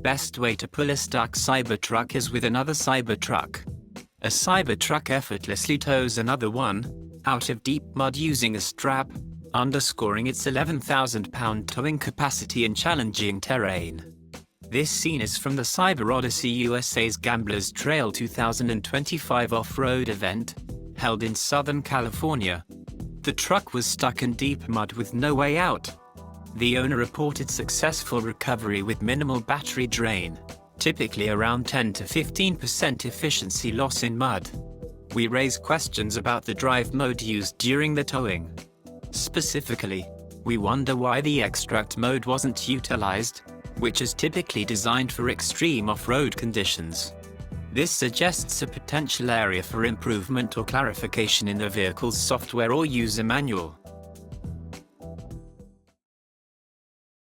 best way to pull a stuck Cybertruck is with another Cybertruck. A Cybertruck effortlessly tows another one out of deep mud using a strap, underscoring its 11,000-pound towing capacity in challenging terrain. This scene is from the Cyber Odyssey USA's Gamblers Trail 2025 off-road event, held in Southern California. The truck was stuck in deep mud with no way out. The owner reported successful recovery with minimal battery drain, typically around 10 to 15% efficiency loss in mud. We raise questions about the drive mode used during the towing. Specifically, we wonder why the extract mode wasn't utilized, which is typically designed for extreme off-road conditions. This suggests a potential area for improvement or clarification in the vehicle's software or user manual.